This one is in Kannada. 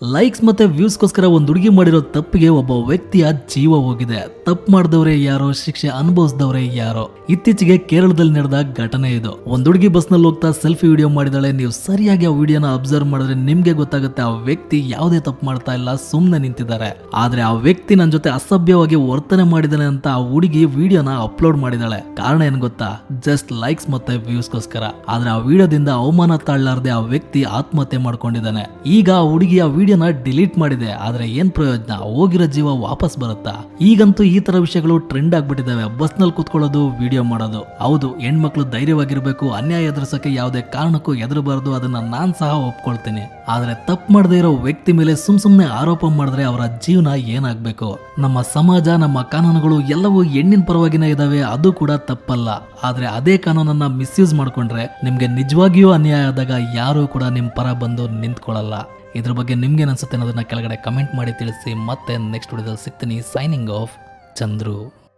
ಲೈಕ್ಸ್ ಮತ್ತೆ ವ್ಯೂಸ್ಗೋಸ್ಕರ ಒಂದು ಹುಡುಗಿ ಮಾಡಿರೋ ತಪ್ಪಿಗೆ ಒಬ್ಬ ವ್ಯಕ್ತಿಯ ಜೀವ ಹೋಗಿದೆ. ತಪ್ಪು ಮಾಡಿದವರೇ ಯಾರೋ, ಶಿಕ್ಷೆ ಅನುಭವಿಸಿದವರೇ ಯಾರೋ. ಇತ್ತೀಚೆಗೆ ಕೇರಳದಲ್ಲಿ ನಡೆದ ಘಟನೆ ಇದು. ಒಂದು ಹುಡುಗಿ ಬಸ್ ನಲ್ಲಿ ಹೋಗ್ತಾ ಸೆಲ್ಫಿ ವಿಡಿಯೋ ಮಾಡಿದಾಳೆ. ನೀವು ಸರಿಯಾಗಿ ಆ ವಿಡಿಯೋನ ಅಬ್ಸರ್ವ್ ಮಾಡಿದ್ರೆ ನಿಮ್ಗೆ ಗೊತ್ತಾಗುತ್ತೆ ಆ ವ್ಯಕ್ತಿ ಯಾವುದೇ ತಪ್ಪು ಮಾಡ್ತಾ ಇಲ್ಲ, ಸುಮ್ಮನೆ ನಿಂತಿದ್ದಾರೆ. ಆದ್ರೆ ಆ ವ್ಯಕ್ತಿ ನನ್ನ ಜೊತೆ ಅಸಭ್ಯವಾಗಿ ವರ್ತನೆ ಮಾಡಿದಾನೆ ಅಂತ ಆ ಹುಡುಗಿ ವಿಡಿಯೋನ ಅಪ್ಲೋಡ್ ಮಾಡಿದಾಳೆ. ಕಾರಣ ಏನ್ ಗೊತ್ತಾ? ಜಸ್ಟ್ ಲೈಕ್ಸ್ ಮತ್ತೆ ವ್ಯೂಸ್ಗೋಸ್ಕರ. ಆದ್ರೆ ಆ ವಿಡಿಯೋದಿಂದ ಅವಮಾನ ತಾಳಲಾರದೆ ಆ ವ್ಯಕ್ತಿ ಆತ್ಮಹತ್ಯೆ ಮಾಡ್ಕೊಂಡಿದ್ದಾನೆ. ಈಗ ಆ ಹುಡುಗಿ ಆ ವಿಡಿಯೋನ ಡಿಲೀಟ್ ಮಾಡಿದೆ. ಆದ್ರೆ ಏನ್ ಪ್ರಯೋಜನ? ಹೋಗಿರೋ ಜೀವ ವಾಪಸ್ ಬರುತ್ತಾ? ಈಗಂತೂ ಈ ತರ ವಿಷಯಗಳು ಟ್ರೆಂಡ್ ಆಗ್ಬಿಟ್ಟಿದಾವೆ. ಬಸ್ ನಲ್ಲಿ ಕೂತ್ಕೊಳ್ಳೋದು, ವಿಡಿಯೋ ಮಾಡೋದು. ಹೌದು, ಹೆಣ್ಮಕ್ಳು ಧೈರ್ಯವಾಗಿರ್ಬೇಕು, ಅನ್ಯಾಯ ಎದುರಿಸಕ್ಕೆ ಯಾವುದೇ ಕಾರಣಕ್ಕೂ ಹೆದರಬಾರದು, ಅದನ್ನ ನಾನ್ ಸಹ ಒಪ್ಕೊಳ್ತೀನಿ. ಆದ್ರೆ ತಪ್ಪು ಮಾಡದೇ ಇರೋ ವ್ಯಕ್ತಿ ಮೇಲೆ ಸುಮ್ನೆ ಆರೋಪ ಮಾಡಿದ್ರೆ ಅವರ ಜೀವನ ಏನಾಗ್ಬೇಕು? ನಮ್ಮ ಸಮಾಜ, ನಮ್ಮ ಕಾನೂನುಗಳು ಎಲ್ಲವೂ ಹೆಣ್ಣಿನ ಪರವಾಗಿನೇ ಇದಾವೆ, ಅದು ಕೂಡ ತಪ್ಪಲ್ಲ. ಆದ್ರೆ ಅದೇ ಕಾನೂನನ್ನ ಮಿಸ್ಯೂಸ್ ಮಾಡ್ಕೊಂಡ್ರೆ ನಿಮ್ಗೆ ನಿಜವಾಗಿಯೂ ಅನ್ಯಾಯ ಆದಾಗ ಯಾರು ಕೂಡ ನಿಮ್ ಪರ ಬಂದು ನಿಂತ್ಕೊಳ್ಳಲ್ಲ. ಇದ್ರ ಬಗ್ಗೆ ನಿಮ್ಗೇನ್ ಅನ್ಸುತ್ತೆ ಅನ್ನೋದನ್ನ ಕೆಳಗಡೆ ಕಮೆಂಟ್ ಮಾಡಿ ತಿಳಿಸಿ. ಮತ್ತೆ ನೆಕ್ಸ್ಟ್ ವಿಡಿಯೋದಲ್ಲಿ ಸಿಗ್ತೀನಿ. Signing off, Chandru.